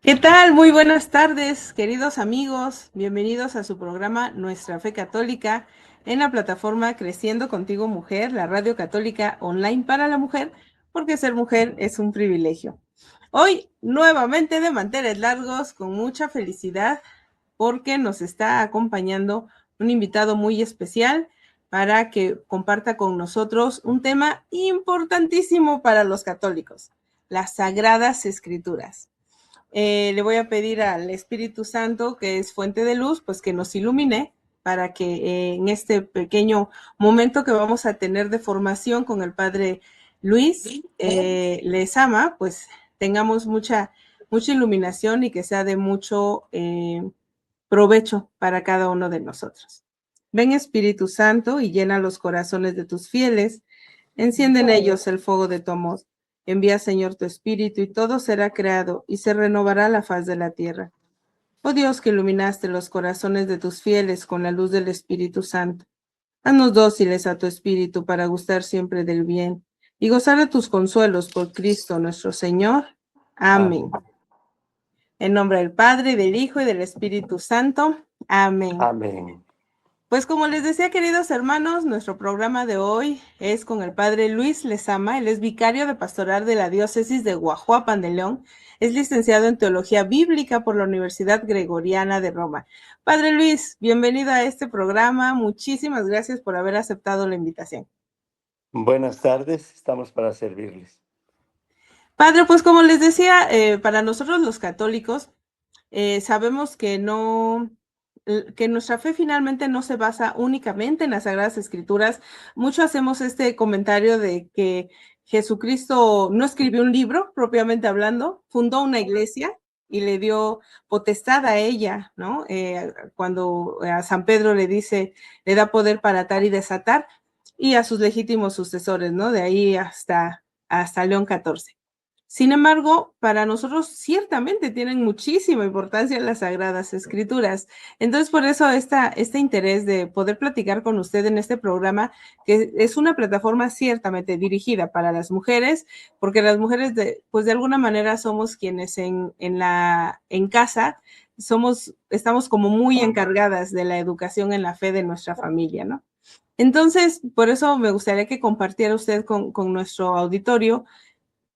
¿Qué tal? Muy buenas tardes, queridos amigos. Bienvenidos a su programa Nuestra Fe Católica en la plataforma Creciendo Contigo Mujer, la radio católica online para la mujer, porque ser mujer es un privilegio. Hoy, nuevamente de manteles largos, con mucha felicidad, porque nos está acompañando un invitado muy especial para que comparta con nosotros un tema importantísimo para los católicos, las Sagradas Escrituras. Le voy a pedir al Espíritu Santo, que es fuente de luz, pues que nos ilumine para que en este pequeño momento que vamos a tener de formación con el Padre Luis Lezama, pues tengamos mucha iluminación y que sea de mucho provecho para cada uno de nosotros. Ven Espíritu Santo y llena los corazones de tus fieles, enciende en ellos el fuego de tu amor. Envía, Señor, tu Espíritu, y todo será creado, y se renovará la faz de la tierra. Oh Dios, que iluminaste los corazones de tus fieles con la luz del Espíritu Santo, haznos dóciles a tu Espíritu para gustar siempre del bien, y gozar de tus consuelos por Cristo nuestro Señor. Amén. Amén. En nombre del Padre, del Hijo y del Espíritu Santo. Amén. Amén. Pues como les decía, queridos hermanos, nuestro programa de hoy es con el Padre Luis Lezama. Él es vicario de pastoral de la diócesis de Guajuapan de León. Es licenciado en Teología Bíblica por la Universidad Gregoriana de Roma. Padre Luis, bienvenido a este programa. Muchísimas gracias por haber aceptado la invitación. Buenas tardes, estamos para servirles. Padre, pues como les decía, para nosotros los católicos, sabemos que nuestra fe finalmente no se basa únicamente en las Sagradas Escrituras. Mucho hacemos este comentario de que Jesucristo no escribió un libro, propiamente hablando, fundó una iglesia y le dio potestad a ella, ¿no? Cuando a San Pedro le da poder para atar y desatar, y a sus legítimos sucesores, ¿no? De ahí hasta León XIV. Sin embargo, para nosotros ciertamente tienen muchísima importancia las Sagradas Escrituras. Entonces, por eso este interés de poder platicar con usted en este programa, que es una plataforma ciertamente dirigida para las mujeres, porque las mujeres, pues de alguna manera somos quienes en casa estamos como muy encargadas de la educación en la fe de nuestra familia, ¿no? Entonces, por eso me gustaría que compartiera usted con nuestro auditorio.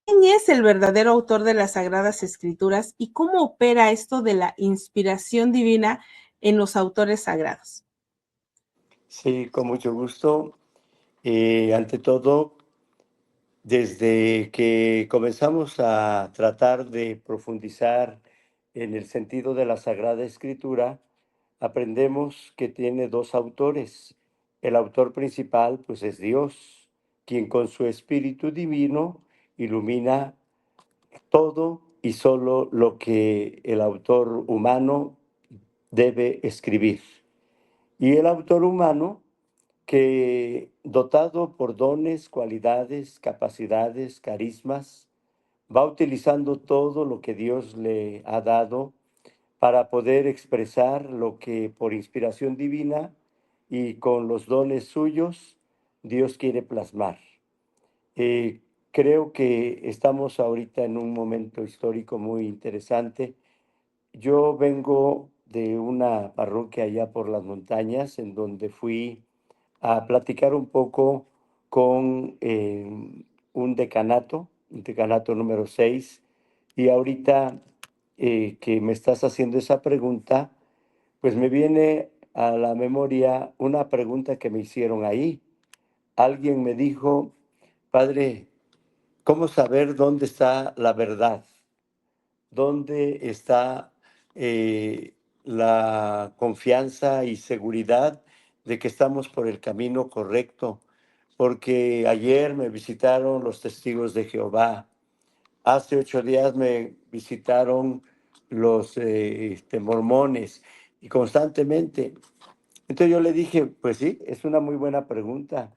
¿Quién es el verdadero autor de las Sagradas Escrituras y cómo opera esto de la inspiración divina en los autores sagrados? Sí, con mucho gusto. Ante todo, desde que comenzamos a tratar de profundizar en el sentido de la Sagrada Escritura, aprendemos que tiene dos autores. El autor principal, pues, es Dios, quien con su Espíritu Divino ilumina todo y solo lo que el autor humano debe escribir. Y el autor humano, que dotado por dones, cualidades, capacidades, carismas, va utilizando todo lo que Dios le ha dado para poder expresar lo que por inspiración divina y con los dones suyos Dios quiere plasmar. Eh, Creo que estamos ahorita en un momento histórico muy interesante. Yo vengo de una parroquia allá por las montañas, en donde fui a platicar un poco con un decanato número 6, y ahorita que me estás haciendo esa pregunta, pues me viene a la memoria una pregunta que me hicieron ahí. Alguien me dijo: Padre, ¿cómo saber dónde está la verdad? ¿Dónde está la confianza y seguridad de que estamos por el camino correcto? Porque ayer me visitaron los testigos de Jehová, hace 8 días me visitaron los mormones, y constantemente. Entonces yo le dije, pues sí, es una muy buena pregunta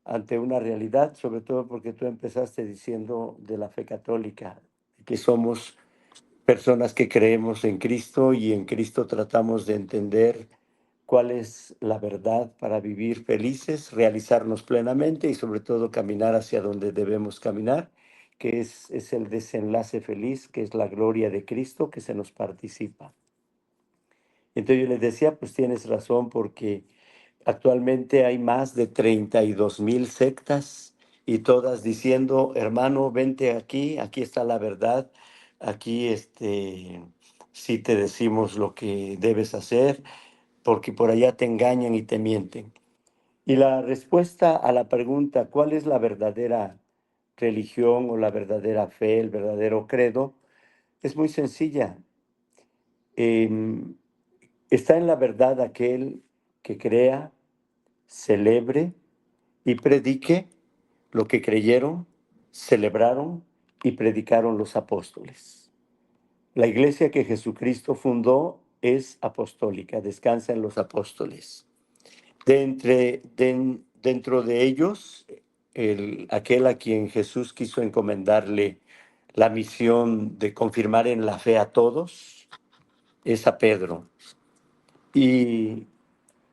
ante una realidad, sobre todo porque tú empezaste diciendo de la fe católica, que somos personas que creemos en Cristo, y en Cristo tratamos de entender cuál es la verdad para vivir felices, realizarnos plenamente y sobre todo caminar hacia donde debemos caminar, que es el desenlace feliz, que es la gloria de Cristo que se nos participa. Entonces yo les decía, pues tienes razón, porque actualmente hay más de 32,000 sectas y todas diciendo, hermano, vente aquí, aquí está la verdad, aquí sí te decimos lo que debes hacer, porque por allá te engañan y te mienten. Y la respuesta a la pregunta, ¿cuál es la verdadera religión o la verdadera fe, el verdadero credo? Es muy sencilla. Em, Está en la verdad aquel que crea, celebre y predique lo que creyeron, celebraron y predicaron los apóstoles. La iglesia que Jesucristo fundó es apostólica, descansa en los apóstoles. Dentro de ellos, aquel a quien Jesús quiso encomendarle la misión de confirmar en la fe a todos, es a Pedro. Y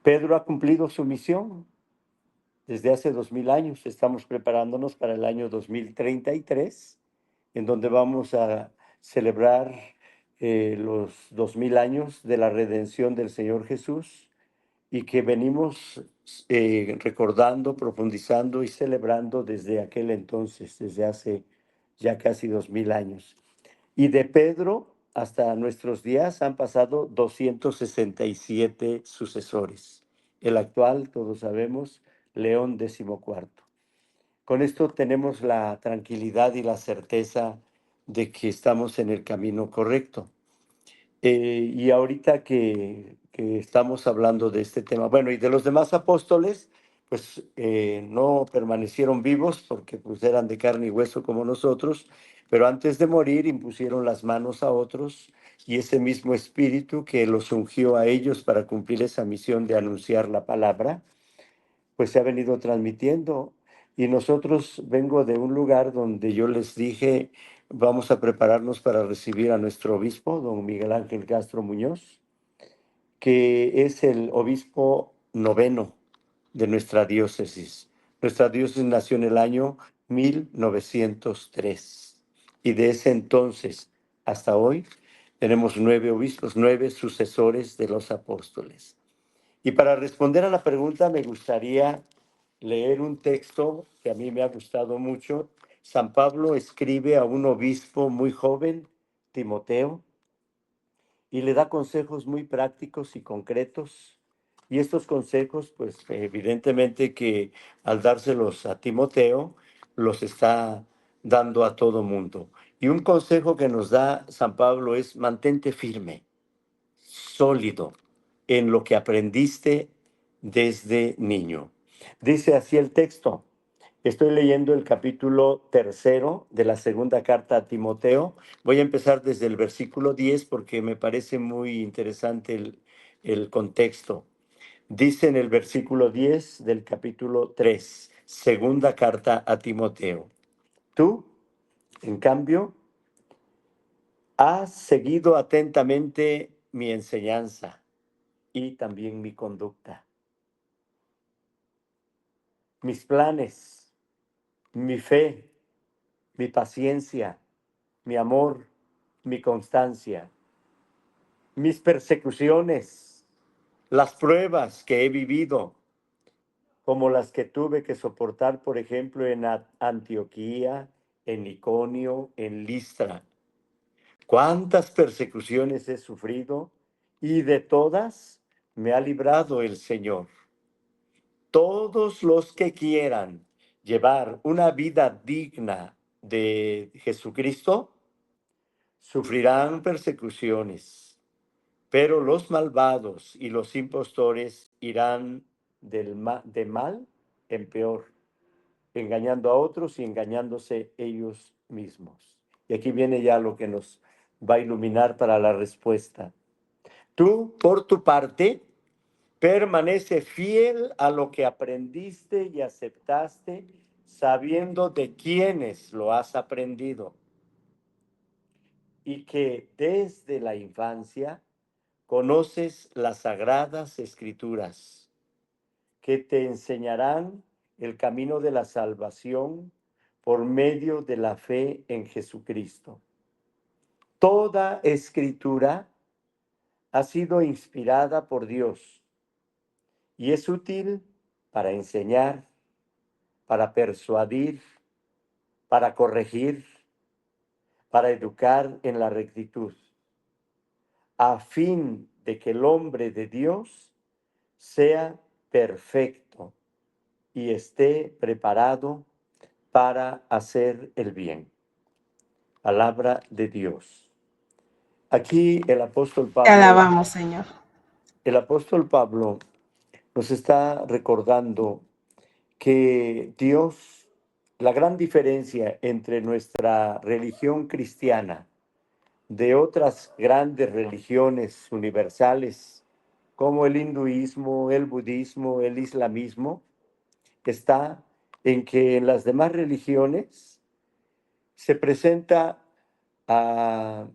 Pedro ha cumplido su misión desde hace 2000 años. Estamos preparándonos para el año 2033, en donde vamos a celebrar los 2000 años de la redención del Señor Jesús y que venimos recordando, profundizando y celebrando desde aquel entonces, desde hace ya casi 2000 años. Y de Pedro hasta nuestros días han pasado 267 sucesores. El actual, todos sabemos, León XIV. Con esto tenemos la tranquilidad y la certeza de que estamos en el camino correcto. Y ahorita que estamos hablando de este tema, bueno, y de los demás apóstoles, pues no permanecieron vivos porque pues eran de carne y hueso como nosotros, pero antes de morir impusieron las manos a otros y ese mismo espíritu que los ungió a ellos para cumplir esa misión de anunciar la palabra, pues se ha venido transmitiendo. Y nosotros vengo de un lugar donde yo les dije, vamos a prepararnos para recibir a nuestro obispo, don Miguel Ángel Castro Muñoz, que es el obispo noveno de nuestra diócesis. Nuestra diócesis nació en el año 1903 y de ese entonces hasta hoy tenemos 9 obispos, 9 sucesores de los apóstoles. Y para responder a la pregunta me gustaría leer un texto que a mí me ha gustado mucho. San Pablo escribe a un obispo muy joven, Timoteo, y le da consejos muy prácticos y concretos. Y estos consejos, pues evidentemente que al dárselos a Timoteo, los está dando a todo mundo. Y un consejo que nos da San Pablo es mantente firme, sólido en lo que aprendiste desde niño. Dice así el texto. Estoy leyendo el capítulo 3 de la segunda carta a Timoteo. Voy a empezar desde el versículo 10 porque me parece muy interesante el contexto. Dice en el versículo 10 del capítulo 3, segunda carta a Timoteo. Tú, en cambio, has seguido atentamente mi enseñanza y también mi conducta, mis planes, mi fe, mi paciencia, mi amor, mi constancia, mis persecuciones, las pruebas que he vivido, como las que tuve que soportar, por ejemplo, en Antioquía, en Iconio, en Listra. ¿Cuántas persecuciones he sufrido? Y de todas me ha librado el Señor. Todos los que quieran llevar una vida digna de Jesucristo sufrirán persecuciones, pero los malvados y los impostores irán de mal en peor, engañando a otros y engañándose ellos mismos. Y aquí viene ya lo que nos va a iluminar para la respuesta. Tú, por tu parte, permanece fiel a lo que aprendiste y aceptaste, sabiendo de quiénes lo has aprendido y que desde la infancia conoces las sagradas escrituras, que te enseñarán el camino de la salvación por medio de la fe en Jesucristo. Toda escritura ha sido inspirada por Dios y es útil para enseñar, para persuadir, para corregir, para educar en la rectitud, a fin de que el hombre de Dios sea perfecto y esté preparado para hacer el bien. Palabra de Dios. Aquí Te alabamos, Señor. el apóstol Pablo nos está recordando que Dios, la gran diferencia entre nuestra religión cristiana de otras grandes religiones universales, como el hinduismo, el budismo, el islamismo, está en que en las demás religiones se presenta a-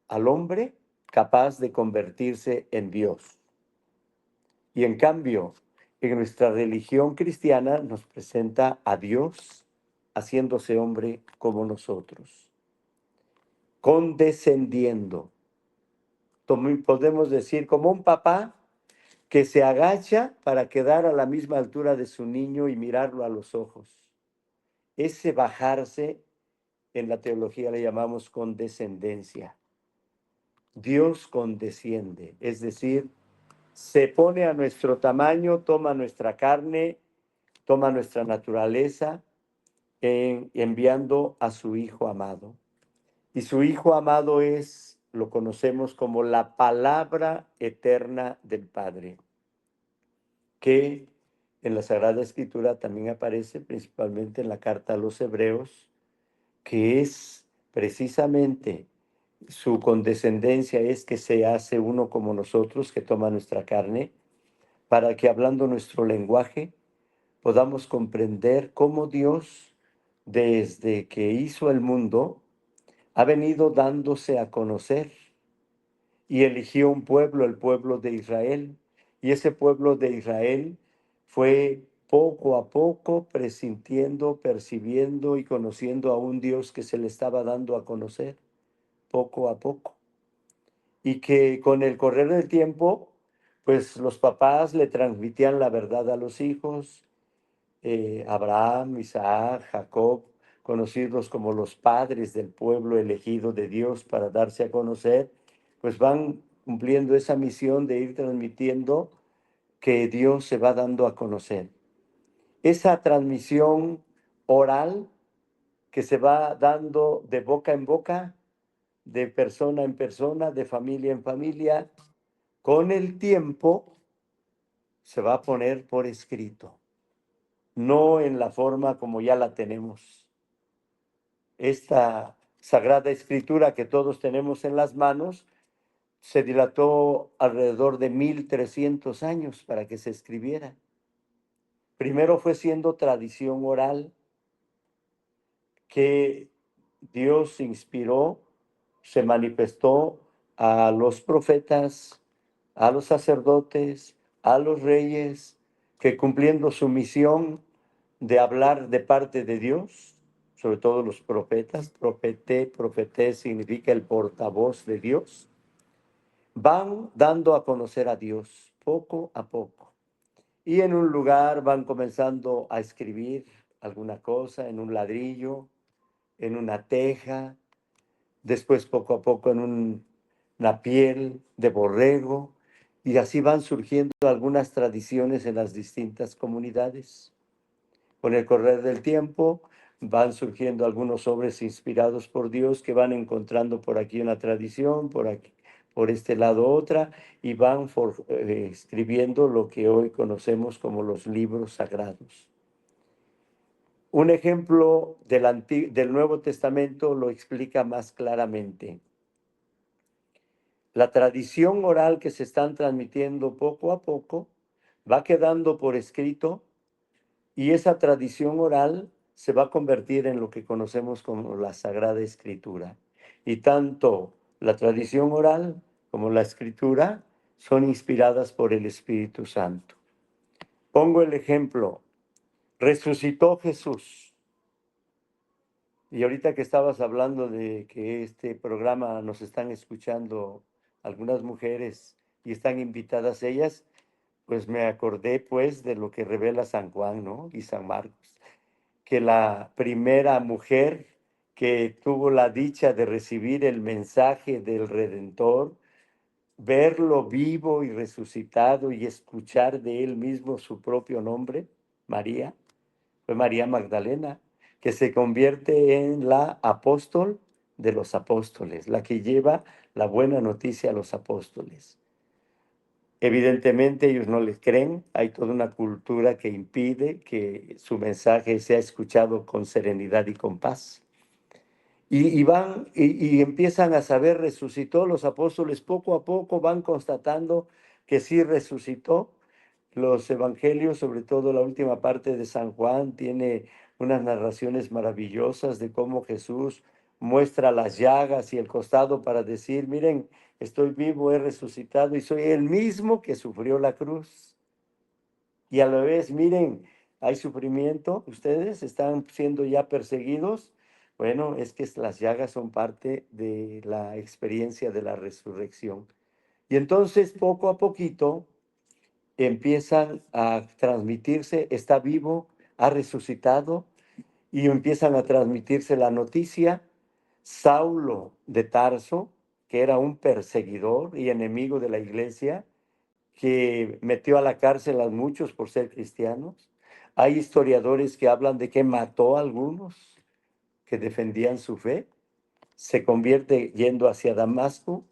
al hombre capaz de convertirse en Dios. Y en cambio, en nuestra religión cristiana nos presenta a Dios haciéndose hombre como nosotros, condescendiendo. Podemos decir como un papá que se agacha para quedar a la misma altura de su niño y mirarlo a los ojos. Ese bajarse, en la teología le llamamos condescendencia. Dios condesciende, es decir, se pone a nuestro tamaño, toma nuestra carne, toma nuestra naturaleza, enviando a su Hijo amado. Y su Hijo amado lo conocemos como la palabra eterna del Padre, que en la Sagrada Escritura también aparece principalmente en la carta a los Hebreos, que es precisamente su condescendencia es que se hace uno como nosotros, que toma nuestra carne, para que hablando nuestro lenguaje podamos comprender cómo Dios, desde que hizo el mundo, ha venido dándose a conocer y eligió un pueblo, el pueblo de Israel. Y ese pueblo de Israel fue poco a poco presintiendo, percibiendo y conociendo a un Dios que se le estaba dando a conocer, poco a poco. Y que con el correr del tiempo, pues los papás le transmitían la verdad a los hijos, Abraham, Isaac, Jacob, conocidos como los padres del pueblo elegido de Dios para darse a conocer, pues van cumpliendo esa misión de ir transmitiendo que Dios se va dando a conocer. Esa transmisión oral que se va dando de boca en boca, de persona en persona, de familia en familia, con el tiempo se va a poner por escrito, no en la forma como ya la tenemos. Esta Sagrada Escritura que todos tenemos en las manos se dilató alrededor de 1300 años para que se escribiera. Primero fue siendo tradición oral que Dios inspiró, se manifestó a los profetas, a los sacerdotes, a los reyes, que cumpliendo su misión de hablar de parte de Dios, sobre todo los profetas, profeté significa el portavoz de Dios, van dando a conocer a Dios poco a poco. Y en un lugar van comenzando a escribir alguna cosa en un ladrillo, en una teja, después poco a poco en una piel de borrego, y así van surgiendo algunas tradiciones en las distintas comunidades. Con el correr del tiempo van surgiendo algunos sobres inspirados por Dios que van encontrando por aquí una tradición, por aquí, por este lado otra, y van escribiendo lo que hoy conocemos como los libros sagrados. Un ejemplo del Nuevo Testamento lo explica más claramente. La tradición oral que se están transmitiendo poco a poco va quedando por escrito y esa tradición oral se va a convertir en lo que conocemos como la Sagrada Escritura. Y tanto la tradición oral como la escritura son inspiradas por el Espíritu Santo. Pongo el ejemplo. Resucitó Jesús. Y ahorita que estabas hablando de que este programa nos están escuchando algunas mujeres y están invitadas ellas, pues me acordé pues de lo que revela San Juan, ¿no? Y San Marcos, que la primera mujer que tuvo la dicha de recibir el mensaje del Redentor, verlo vivo y resucitado y escuchar de él mismo su propio nombre, María, fue María Magdalena, que se convierte en la apóstol de los apóstoles, la que lleva la buena noticia a los apóstoles. Evidentemente ellos no les creen, hay toda una cultura que impide que su mensaje sea escuchado con serenidad y con paz. Y empiezan a saber, resucitó, los apóstoles poco a poco van constatando que sí resucitó. Los evangelios, sobre todo la última parte de San Juan, tiene unas narraciones maravillosas de cómo Jesús muestra las llagas y el costado para decir, miren, estoy vivo, he resucitado y soy el mismo que sufrió la cruz. Y a la vez, miren, hay sufrimiento, ustedes están siendo ya perseguidos. Bueno, es que las llagas son parte de la experiencia de la resurrección. Y entonces, poco a poquito, empiezan a transmitirse, está vivo, ha resucitado, y empiezan a transmitirse la noticia. Saulo de Tarso, que era un perseguidor y enemigo de la iglesia, que metió a la cárcel a muchos por ser cristianos. Hay historiadores que hablan de que mató a algunos que defendían su fe. Se convierte yendo hacia Damasco.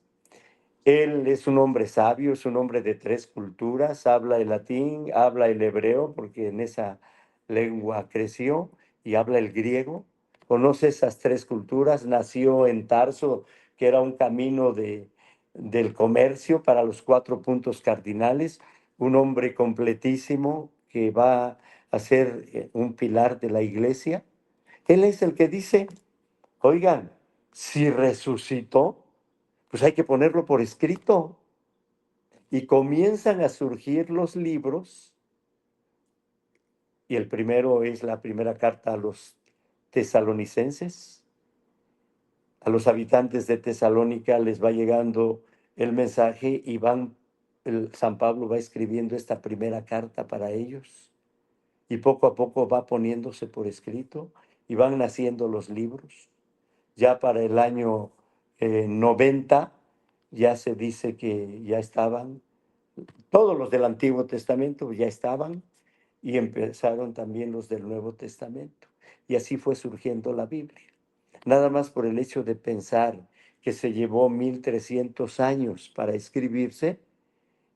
Él es un hombre sabio, es un hombre de tres culturas, habla el latín, habla el hebreo, porque en esa lengua creció, y habla el griego. Conoce esas tres culturas, nació en Tarso, que era un camino del comercio para los 4 puntos cardinales, un hombre completísimo que va a ser un pilar de la iglesia. Él es el que dice, oigan, si resucitó, pues hay que ponerlo por escrito. Y comienzan a surgir los libros, y el primero es la primera carta a los tesalonicenses. A los habitantes de Tesalónica les va llegando el mensaje y San Pablo va escribiendo esta primera carta para ellos. Y poco a poco va poniéndose por escrito y van naciendo los libros. Ya para el año 90 ya se dice que ya estaban. Todos los del Antiguo Testamento ya estaban y empezaron también los del Nuevo Testamento. Y así fue surgiendo la Biblia. Nada más por el hecho de pensar que se llevó 1300 años para escribirse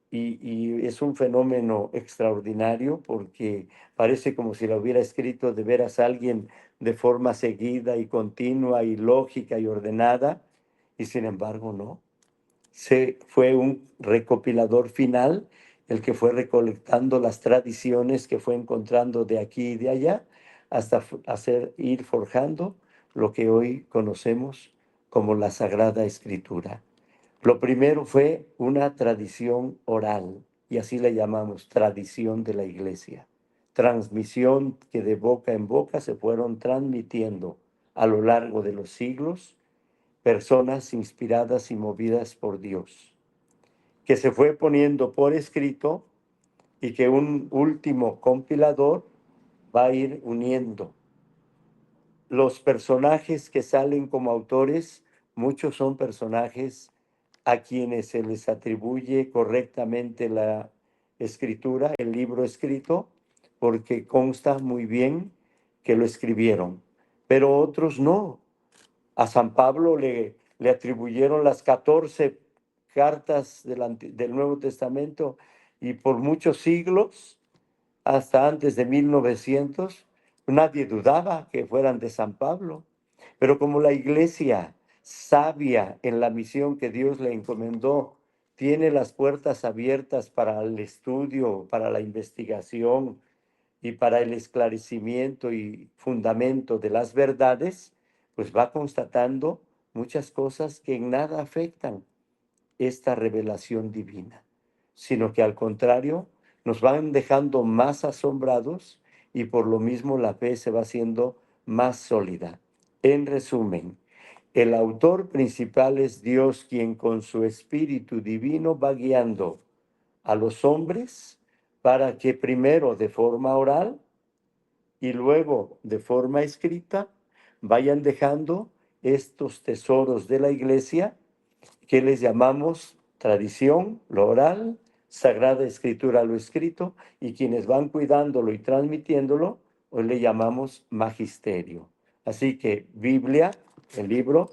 y es un fenómeno extraordinario porque parece como si la hubiera escrito de veras alguien de forma seguida y continua y lógica y ordenada, y sin embargo no. Fue un recopilador final, el que fue recolectando las tradiciones que fue encontrando de aquí y de allá, hasta ir forjando lo que hoy conocemos como la Sagrada Escritura. Lo primero fue una tradición oral, y así le llamamos tradición de la iglesia. Transmisión que de boca en boca se fueron transmitiendo a lo largo de los siglos, personas inspiradas y movidas por Dios, que se fue poniendo por escrito y que un último compilador va a ir uniendo. Los personajes que salen como autores, muchos son personajes a quienes se les atribuye correctamente la escritura, el libro escrito, porque consta muy bien que lo escribieron, pero otros no. A San Pablo le atribuyeron las 14 cartas del Nuevo Testamento y por muchos siglos, hasta antes de 1900, nadie dudaba que fueran de San Pablo. Pero como la iglesia, sabia en la misión que Dios le encomendó, tiene las puertas abiertas para el estudio, para la investigación y para el esclarecimiento y fundamento de las verdades, pues va constatando muchas cosas que en nada afectan esta revelación divina, sino que al contrario nos van dejando más asombrados y por lo mismo la fe se va haciendo más sólida. En resumen, el autor principal es Dios, quien con su espíritu divino va guiando a los hombres para que primero de forma oral y luego de forma escrita vayan dejando estos tesoros de la iglesia que les llamamos tradición, lo oral, sagrada escritura, lo escrito, y quienes van cuidándolo y transmitiéndolo, hoy le llamamos magisterio. Así que Biblia, el libro,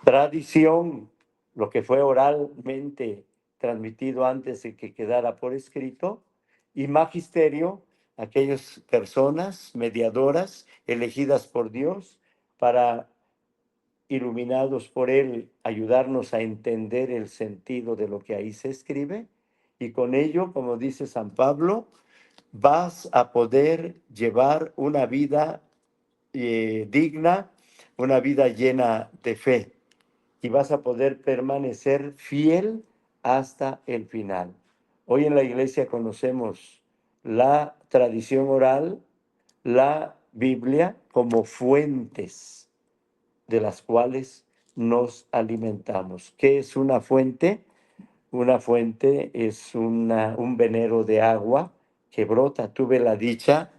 tradición, lo que fue oralmente transmitido antes de que quedara por escrito, y magisterio, aquellas personas mediadoras elegidas por Dios para, iluminados por Él, ayudarnos a entender el sentido de lo que ahí se escribe, y con ello, como dice San Pablo, vas a poder llevar una vida digna, una vida llena de fe, y vas a poder permanecer fiel hasta el final. Hoy en la iglesia conocemos la tradición oral, la Biblia como fuentes de las cuales nos alimentamos. ¿Qué es una fuente? Una fuente es un venero de agua que brota. Tuve la dicha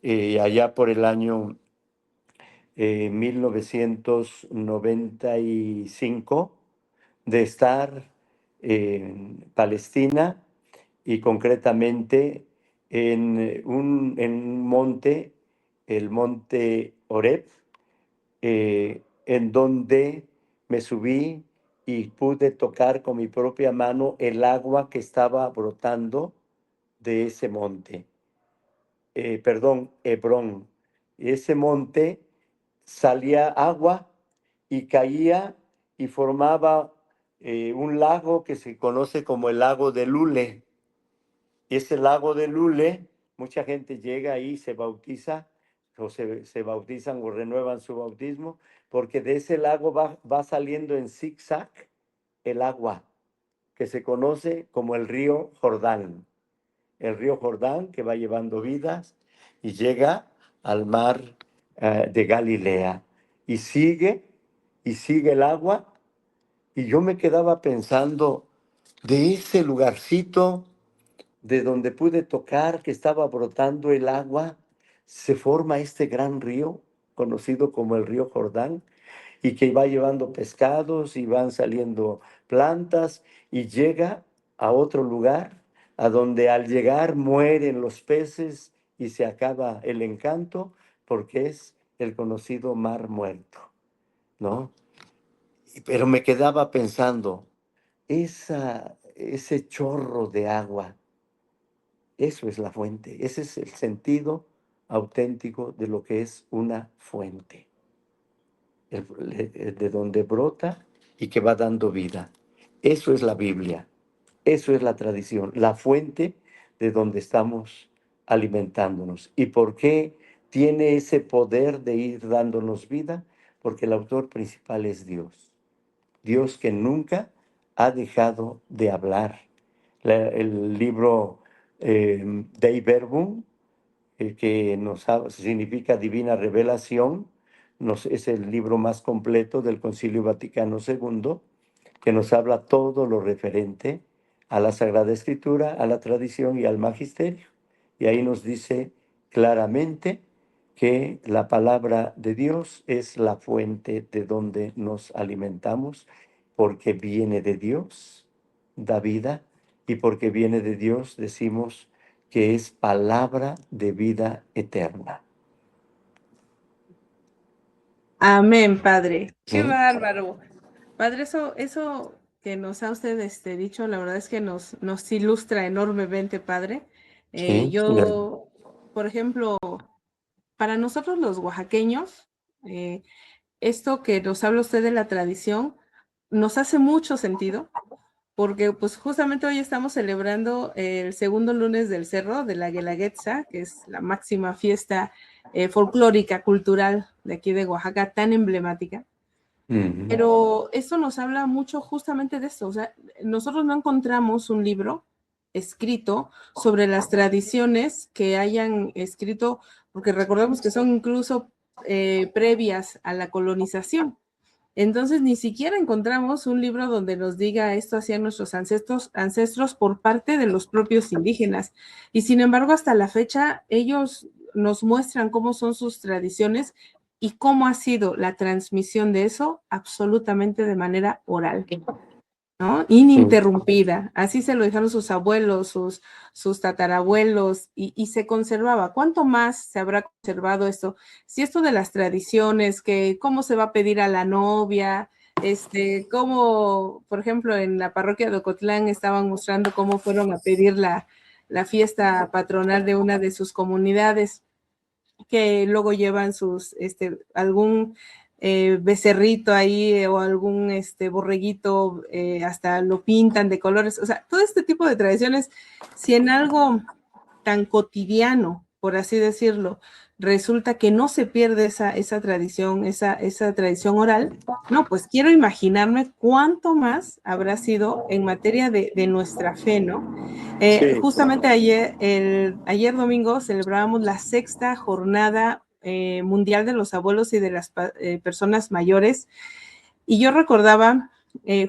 allá por el año 1995 de estar en Palestina y concretamente en un monte, el monte Oreb, en donde me subí y pude tocar con mi propia mano el agua que estaba brotando de ese monte. Perdón, Hebrón. Ese monte salía agua y caía y formaba un lago que se conoce como el lago de Lule. Ese lago de Lule, mucha gente llega ahí, se bautiza, o se bautizan o renuevan su bautismo, porque de ese lago va saliendo en zigzag el agua, que se conoce como el río Jordán. El río Jordán que va llevando vidas y llega al mar de Galilea. Y sigue el agua, y yo me quedaba pensando de ese lugarcito de donde pude tocar, que estaba brotando el agua, se forma este gran río, conocido como el río Jordán, y que va llevando pescados y van saliendo plantas y llega a otro lugar, a donde al llegar mueren los peces y se acaba el encanto, porque es el conocido mar muerto, ¿no? Pero me quedaba pensando, ese chorro de agua, eso es la fuente, ese es el sentido auténtico de lo que es una fuente, de donde brota y que va dando vida. Eso es la Biblia, eso es la tradición, la fuente de donde estamos alimentándonos. ¿Y por qué tiene ese poder de ir dándonos vida? Porque el autor principal es Dios. Dios que nunca ha dejado de hablar. El libro Dei Verbum, que significa divina revelación, es el libro más completo del Concilio Vaticano II, que nos habla todo lo referente a la Sagrada Escritura, a la tradición y al magisterio. Y ahí nos dice claramente que la palabra de Dios es la fuente de donde nos alimentamos, porque viene de Dios, da vida, y porque viene de Dios decimos que es palabra de vida eterna. Amén, Padre. Qué ¿Sí? bárbaro. Padre, eso que nos ha usted dicho, la verdad es que nos ilustra enormemente, Padre. Sí, Yo, por ejemplo, para nosotros los oaxaqueños, esto que nos habla usted de la tradición, nos hace mucho sentido, porque pues justamente hoy estamos celebrando el segundo lunes del Cerro de la Guelaguetza, que es la máxima fiesta folclórica, cultural de aquí de Oaxaca, tan emblemática. Pero eso nos habla mucho justamente de esto. O sea, nosotros no encontramos un libro escrito sobre las tradiciones que hayan escrito, porque recordemos que son incluso previas a la colonización. Entonces, ni siquiera encontramos un libro donde nos diga esto hacían nuestros ancestros por parte de los propios indígenas. Y sin embargo, hasta la fecha, ellos nos muestran cómo son sus tradiciones y cómo ha sido la transmisión de eso absolutamente de manera oral, ¿no? Ininterrumpida. Así se lo dejaron sus abuelos, sus tatarabuelos, y se conservaba. ¿Cuánto más se habrá conservado esto? Si esto de las tradiciones, que cómo se va a pedir a la novia, cómo, por ejemplo, en la parroquia de Ocotlán estaban mostrando cómo fueron a pedir la fiesta patronal de una de sus comunidades, que luego llevan algún becerrito ahí o algún borreguito, hasta lo pintan de colores. O sea, todo este tipo de tradiciones, si en algo tan cotidiano, por así decirlo, resulta que no se pierde esa tradición, esa tradición oral, no, pues quiero imaginarme cuánto más habrá sido en materia de nuestra fe, ¿no? Justamente ayer domingo celebrábamos la sexta jornada mundial de los abuelos y de las personas mayores, y yo recordaba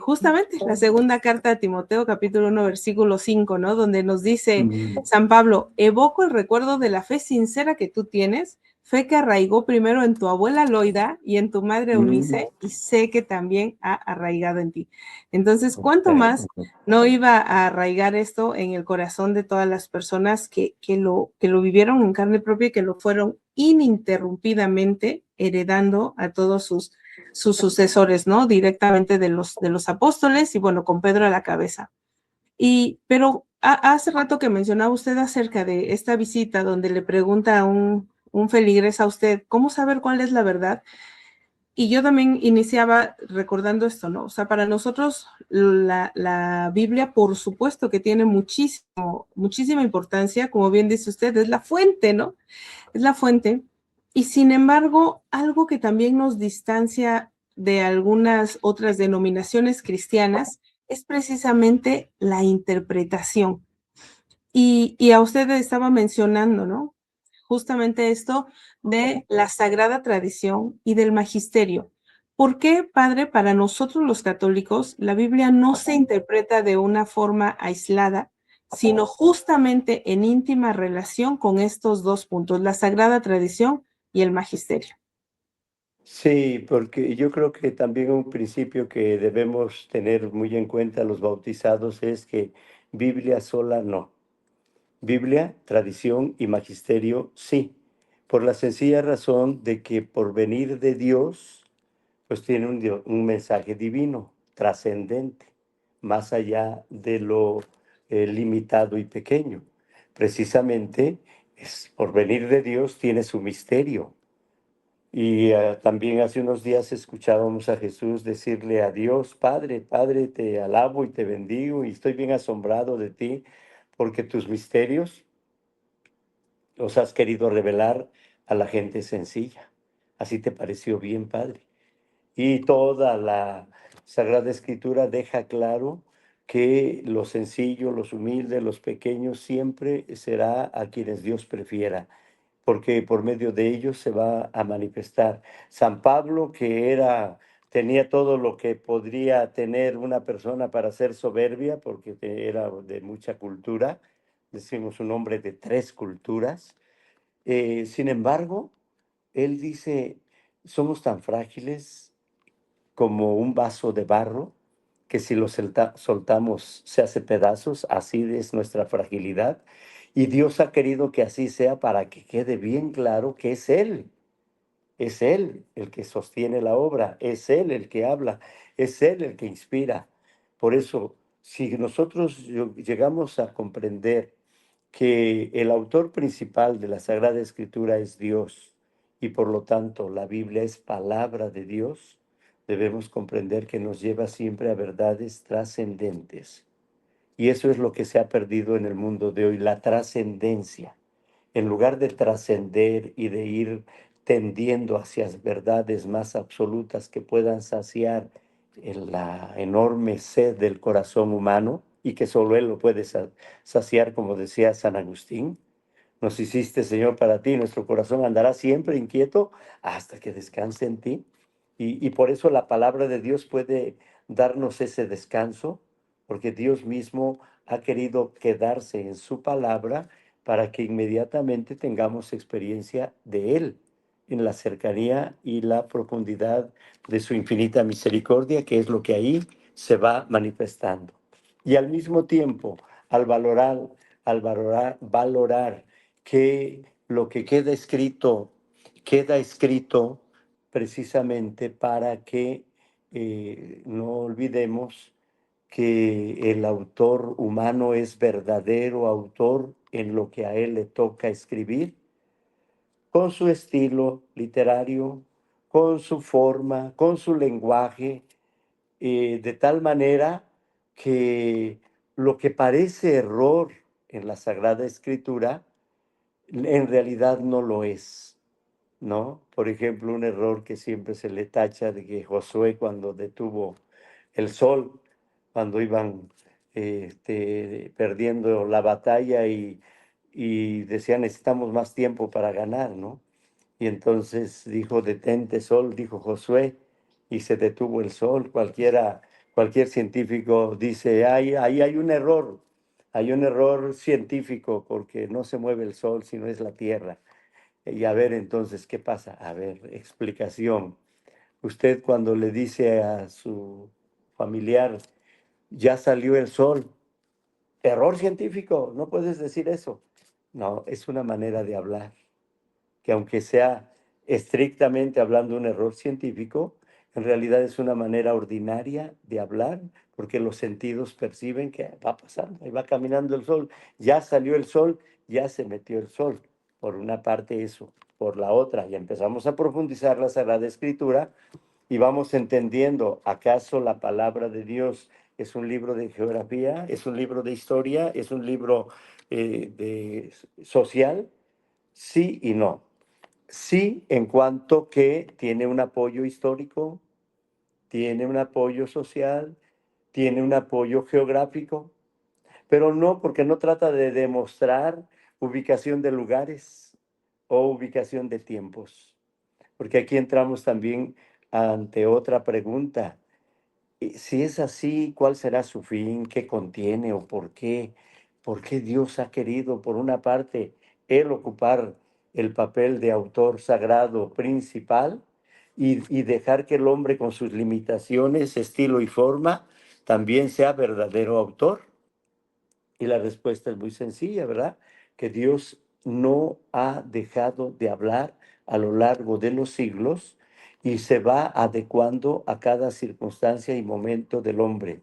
justamente la segunda carta a Timoteo, capítulo 1, versículo 5, ¿no? Donde nos dice San Pablo: evoco el recuerdo de la fe sincera que tú tienes, fe que arraigó primero en tu abuela Loida y en tu madre Eunice, y sé que también ha arraigado en ti. Entonces, ¿cuánto más no iba a arraigar esto en el corazón de todas las personas que lo vivieron en carne propia y que lo fueron ininterrumpidamente heredando a todos sus sucesores, ¿no? Directamente de los apóstoles, y bueno, con Pedro a la cabeza. Pero hace rato que mencionaba usted acerca de esta visita donde le pregunta a un feligres a usted, ¿cómo saber cuál es la verdad? Y yo también iniciaba recordando esto, ¿no? O sea, para nosotros la Biblia, por supuesto que tiene muchísima importancia, como bien dice usted, es la fuente, ¿no? Es la fuente. Y sin embargo, algo que también nos distancia de algunas otras denominaciones cristianas es precisamente la interpretación. Y a usted estaba mencionando, ¿no? Justamente esto de la sagrada tradición y del magisterio. ¿Por qué, padre, para nosotros los católicos, la Biblia no se interpreta de una forma aislada, sino justamente en íntima relación con estos dos puntos, la sagrada tradición y el magisterio? Sí, porque yo creo que también un principio que debemos tener muy en cuenta los bautizados es que Biblia sola no. Biblia, tradición y magisterio sí, por la sencilla razón de que por venir de Dios, pues tiene un mensaje divino, trascendente, más allá de lo limitado y pequeño. Precisamente por venir de Dios tiene su misterio. Y también hace unos días escuchábamos a Jesús decirle a Dios: Padre, Padre, te alabo y te bendigo y estoy bien asombrado de ti porque tus misterios los has querido revelar a la gente sencilla. Así te pareció bien, Padre. Y toda la Sagrada Escritura deja claro que los sencillos, los humildes, los pequeños siempre será a quienes Dios prefiera, porque por medio de ellos se va a manifestar. San Pablo, que tenía todo lo que podría tener una persona para ser soberbia, porque era de mucha cultura, decimos un hombre de 3 culturas. Sin embargo, él dice: somos tan frágiles como un vaso de barro, que si lo soltamos se hace pedazos, así es nuestra fragilidad. Y Dios ha querido que así sea para que quede bien claro que es Él el que sostiene la obra, es Él el que habla, es Él el que inspira. Por eso, si nosotros llegamos a comprender que el autor principal de la Sagrada Escritura es Dios y por lo tanto la Biblia es palabra de Dios, debemos comprender que nos lleva siempre a verdades trascendentes. Y eso es lo que se ha perdido en el mundo de hoy, la trascendencia. En lugar de trascender y de ir tendiendo hacia verdades más absolutas que puedan saciar en la enorme sed del corazón humano y que solo Él lo puede saciar, como decía San Agustín, nos hiciste, Señor, para ti. Nuestro corazón andará siempre inquieto hasta que descanse en ti. Y por eso la palabra de Dios puede darnos ese descanso, porque Dios mismo ha querido quedarse en su palabra para que inmediatamente tengamos experiencia de Él en la cercanía y la profundidad de su infinita misericordia, que es lo que ahí se va manifestando. Y al mismo tiempo, al valorar que lo que queda escrito precisamente para que no olvidemos que el autor humano es verdadero autor en lo que a él le toca escribir, con su estilo literario, con su forma, con su lenguaje, de tal manera que lo que parece error en la Sagrada Escritura, en realidad no lo es, ¿no? Por ejemplo, un error que siempre se le tacha de que Josué cuando detuvo el sol, cuando iban perdiendo la batalla y decían necesitamos más tiempo para ganar, ¿no? Y entonces dijo, detente sol, dijo Josué, y se detuvo el sol. Cualquier científico dice, ahí hay un error científico porque no se mueve el sol, sino es la tierra. Y a ver entonces, ¿qué pasa? A ver, explicación. Usted cuando le dice a su familiar, ya salió el sol, error científico, no puedes decir eso. No, es una manera de hablar que aunque sea estrictamente hablando un error científico, en realidad es una manera ordinaria de hablar, porque los sentidos perciben que va pasando, ahí va caminando el sol, ya salió el sol, ya se metió el sol. Por una parte eso, por la otra, y empezamos a profundizar la Sagrada Escritura y vamos entendiendo, ¿acaso la palabra de Dios es un libro de geografía, es un libro de historia, es un libro social? Sí y no. Sí, en cuanto que tiene un apoyo histórico, tiene un apoyo social, tiene un apoyo geográfico, pero no porque no trata de demostrar ubicación de lugares o ubicación de tiempos, porque aquí entramos también ante otra pregunta. Si es así, ¿cuál será su fin? ¿Qué contiene o por qué? ¿Por qué Dios ha querido, por una parte, Él ocupar el papel de autor sagrado principal y dejar que el hombre con sus limitaciones, estilo y forma, también sea verdadero autor? Y la respuesta es muy sencilla, ¿verdad? Que Dios no ha dejado de hablar a lo largo de los siglos y se va adecuando a cada circunstancia y momento del hombre.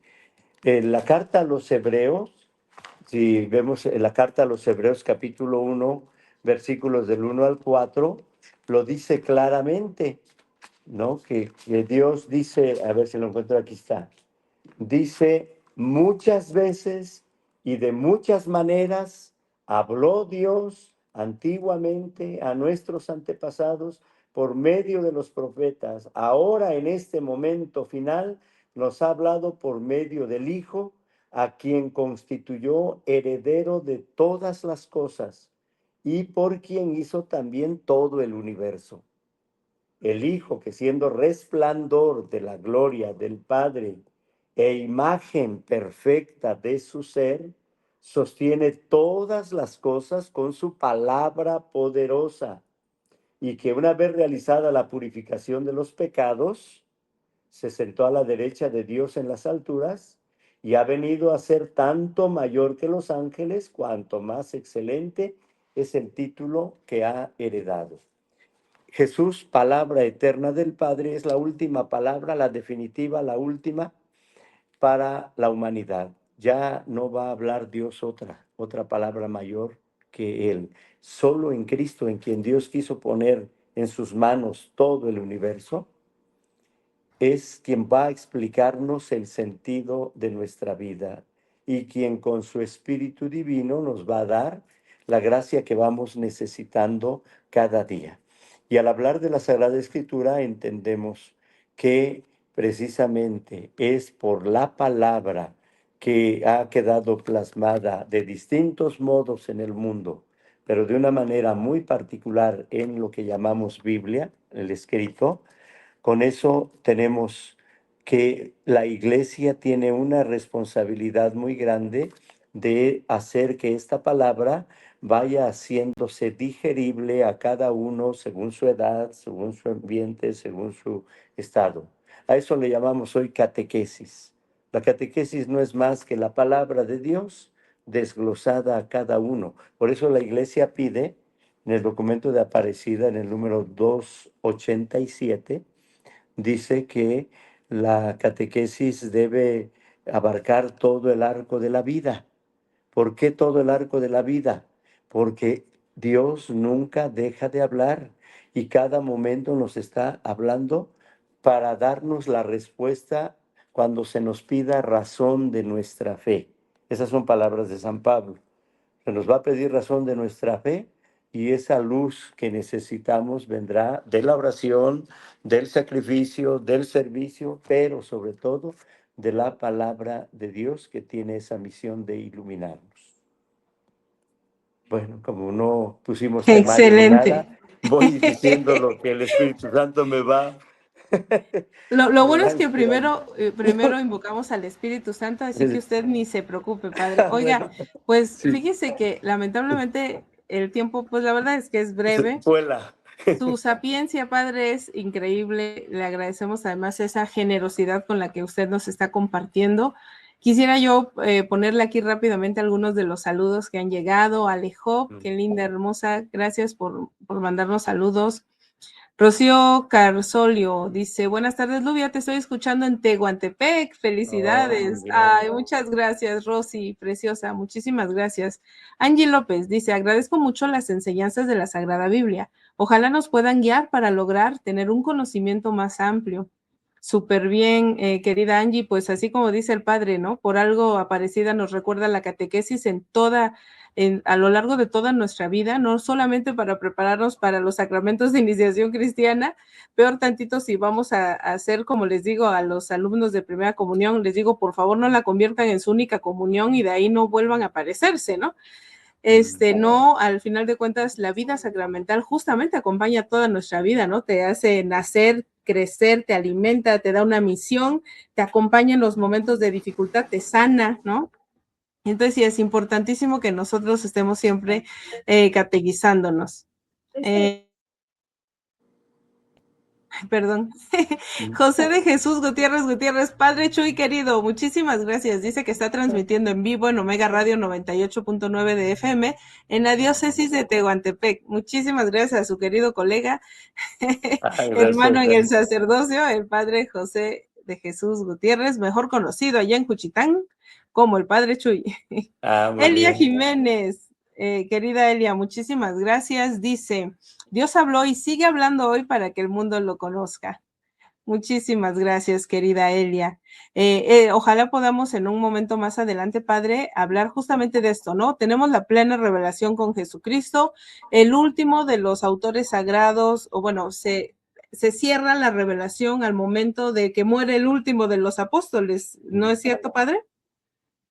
En la carta a los Hebreos, si vemos en la carta a los Hebreos capítulo 1, versículos del 1 al 4, lo dice claramente, ¿no? Que Dios dice, a ver si lo encuentro, aquí está. Dice, muchas veces y de muchas maneras habló Dios antiguamente a nuestros antepasados por medio de los profetas. Ahora en este momento final nos ha hablado por medio del Hijo, a quien constituyó heredero de todas las cosas y por quien hizo también todo el universo. El Hijo, que siendo resplandor de la gloria del Padre e imagen perfecta de su ser, sostiene todas las cosas con su palabra poderosa, y que una vez realizada la purificación de los pecados, se sentó a la derecha de Dios en las alturas y ha venido a ser tanto mayor que los ángeles, cuanto más excelente es el título que ha heredado. Jesús, palabra eterna del Padre, es la última palabra, la definitiva, la última para la humanidad. Ya no va a hablar Dios otra palabra mayor que Él. Solo en Cristo, en quien Dios quiso poner en sus manos todo el universo, es quien va a explicarnos el sentido de nuestra vida y quien con su Espíritu Divino nos va a dar la gracia que vamos necesitando cada día. Y al hablar de la Sagrada Escritura entendemos que precisamente es por la palabra que ha quedado plasmada de distintos modos en el mundo, pero de una manera muy particular en lo que llamamos Biblia, el escrito. Con eso tenemos que la iglesia tiene una responsabilidad muy grande de hacer que esta palabra vaya haciéndose digerible a cada uno según su edad, según su ambiente, según su estado. A eso le llamamos hoy catequesis. La catequesis no es más que la palabra de Dios desglosada a cada uno. Por eso la iglesia pide en el documento de Aparecida, en el número 287, dice que la catequesis debe abarcar todo el arco de la vida. ¿Por qué todo el arco de la vida? Porque Dios nunca deja de hablar y cada momento nos está hablando para darnos la respuesta cuando se nos pida razón de nuestra fe. Esas son palabras de San Pablo. Se nos va a pedir razón de nuestra fe y esa luz que necesitamos vendrá de la oración, del sacrificio, del servicio, pero sobre todo de la palabra de Dios que tiene esa misión de iluminarnos. Bueno, como no pusimos temario ni nada, Excelente. voy diciendo lo que el Espíritu Santo Lo me bueno va es que inspirando. primero invocamos al Espíritu Santo, así que usted ni se preocupe, padre. Oiga, Bueno, pues sí, fíjese que lamentablemente el tiempo, pues la verdad es que es breve. vuela. Su sapiencia, padre, es increíble. Le agradecemos además esa generosidad con la que usted nos está compartiendo. Quisiera yo ponerle aquí rápidamente algunos de los saludos que han llegado. Alejo, qué linda, hermosa. Gracias por mandarnos saludos. Rocío Carsolio dice, buenas tardes, Lubia, te estoy escuchando en Tehuantepec, Oh, felicidades. mira. Ay, muchas gracias, Rosy, preciosa, muchísimas gracias. Angie López dice, agradezco mucho las enseñanzas de la Sagrada Biblia. Ojalá nos puedan guiar para lograr tener un conocimiento más amplio. Súper bien, querida Angie, pues así como dice el padre, ¿no? Por algo Aparecida nos recuerda la catequesis a lo largo de toda nuestra vida, no solamente para prepararnos para los sacramentos de iniciación cristiana, peor tantito si vamos a hacer, como les digo a los alumnos de primera comunión, les digo, por favor no la conviertan en su única comunión y de ahí no vuelvan a aparecerse, ¿no? No, al final de cuentas, la vida sacramental justamente acompaña toda nuestra vida, ¿no? Te hace nacer, crecer, te alimenta, te da una misión, te acompaña en los momentos de dificultad, te sana, ¿no? Entonces sí, es importantísimo que nosotros estemos siempre catequizándonos. Perdón. José de Jesús Gutiérrez, Padre Chuy querido, muchísimas gracias. Dice que está transmitiendo en vivo en Omega Radio 98.9 de FM en la diócesis de Tehuantepec. Muchísimas gracias a su querido colega, hermano Gracias. en el sacerdocio, el Padre José de Jesús Gutiérrez, mejor conocido allá en Juchitán como el Padre Chuy. Muy Elia bien. Jiménez, querida Elia, muchísimas gracias. Dice, Dios habló y sigue hablando hoy para que el mundo lo conozca. Muchísimas gracias, querida Elia. Ojalá podamos en un momento más adelante, Padre, hablar justamente de esto, ¿no? Tenemos la plena revelación con Jesucristo, el último de los autores sagrados, o bueno, se cierra la revelación al momento de que muere el último de los apóstoles, ¿no es cierto, Padre?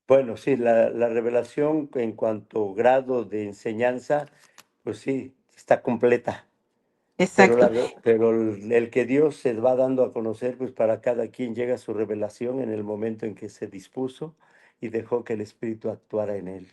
Bueno, sí, la revelación en cuanto grado de enseñanza, pues sí, está completa. Pero, Exacto. pero el que Dios se va dando a conocer, pues para cada quien llega su revelación en el momento en que se dispuso y dejó que el Espíritu actuara en él.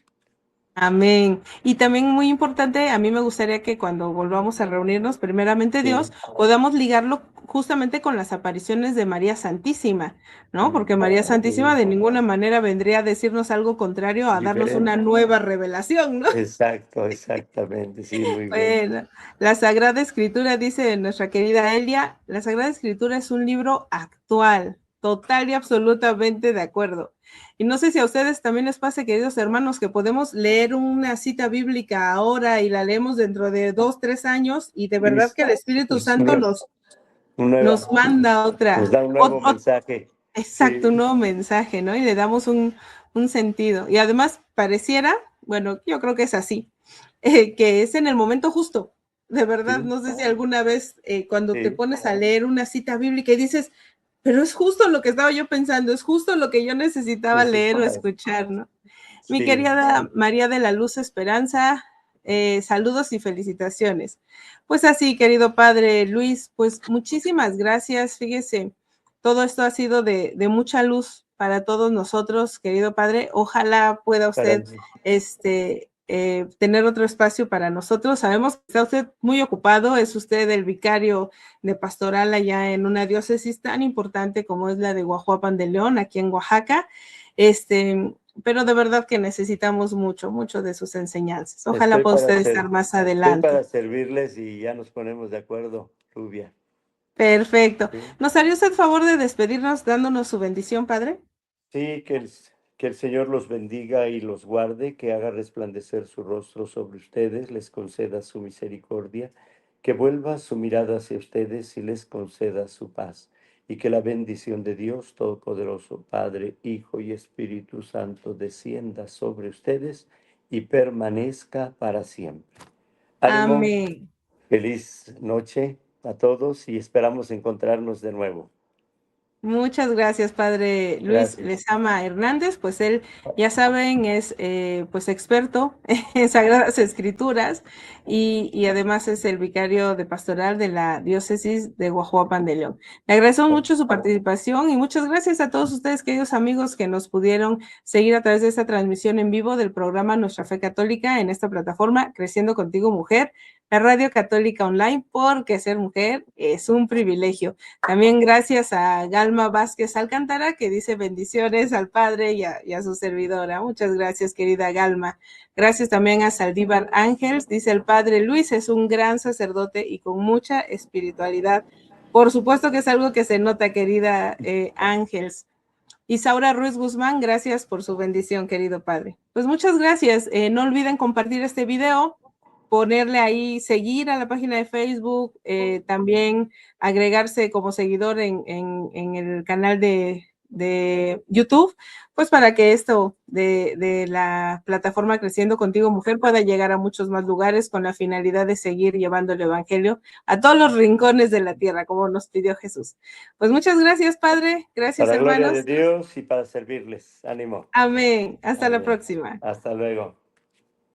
Amén. Y también muy importante, a mí me gustaría que cuando volvamos a reunirnos, primeramente Dios, Sí. podamos ligarlo justamente con las apariciones de María Santísima, ¿no? Porque María Santísima Sí. de ninguna manera vendría a decirnos algo contrario, a darnos una Diferente. nueva revelación, ¿no? Exacto, exactamente, sí, muy bien. Bueno, la Sagrada Escritura, dice nuestra querida Elia, la Sagrada Escritura es un libro actual, total y absolutamente de acuerdo. Y no sé si a ustedes también les pasa, queridos hermanos, que podemos leer una cita bíblica ahora y la leemos dentro de 2, 3 años y de verdad que el Espíritu Es Santo nos manda nos da un nuevo mensaje. exacto, un Sí, nuevo mensaje, ¿no? Y le damos un sentido. Y además pareciera, bueno, yo creo que es así, que es en el momento justo. De verdad, sí, no sé si alguna vez cuando te sí, pones a leer una cita bíblica y dices, pero es justo lo que estaba yo pensando, es justo lo que yo necesitaba leer o escuchar, ¿no? Mi sí. querida María de la Luz Esperanza, Saludos y felicitaciones. Pues así, querido padre Luis, pues muchísimas gracias. Fíjese, todo esto ha sido de mucha luz para todos nosotros, querido padre. Ojalá pueda Para usted tener otro espacio para nosotros. Sabemos que está usted muy ocupado, es usted el vicario de pastoral allá en una diócesis tan importante como es la de Guajuapan de León, aquí en Oaxaca. Pero de verdad que necesitamos mucho, mucho de sus enseñanzas. Ojalá pueda usted estar más estoy adelante. para servirles y ya nos ponemos de acuerdo, Rubia. Perfecto. Sí, ¿Nos haría usted favor de despedirnos dándonos su bendición, padre? sí, que el Señor los bendiga y los guarde, que haga resplandecer su rostro sobre ustedes, les conceda su misericordia, que vuelva su mirada hacia ustedes y les conceda su paz. Y que la bendición de Dios Todopoderoso, Padre, Hijo y Espíritu Santo, descienda sobre ustedes y permanezca para siempre. Ánimo, Amén. feliz noche a todos y esperamos encontrarnos de nuevo. Muchas gracias, padre Luis Gracias. Lezama Hernández. Pues él, ya saben, es pues experto en Sagradas Escrituras y además es el vicario de pastoral de la diócesis de Guajuapan de León. Le agradecemos mucho su participación y muchas gracias a todos ustedes, queridos amigos, que nos pudieron seguir a través de esta transmisión en vivo del programa Nuestra Fe Católica en esta plataforma Creciendo Contigo Mujer, la radio católica online, porque ser mujer es un privilegio. También gracias a Galma Vázquez Alcántara, que dice bendiciones al padre y a su servidora. Muchas gracias, querida Galma. Gracias también a Saldívar Ángels, dice el padre Luis, es un gran sacerdote y con mucha espiritualidad. Por supuesto que es algo que se nota, querida Ángels. Isaura Ruiz Guzmán, gracias por su bendición, querido padre. Pues muchas gracias. No olviden compartir este video, ponerle ahí seguir a la página de Facebook, también agregarse como seguidor en el canal de YouTube, pues para que esto de la plataforma Creciendo Contigo Mujer pueda llegar a muchos más lugares con la finalidad de seguir llevando el Evangelio a todos los rincones de la tierra, como nos pidió Jesús. Pues muchas gracias, Padre. Gracias, Para la gloria de hermanos. Dios y para servirles. Ánimo. Amén. Hasta la Amén. próxima. Hasta luego.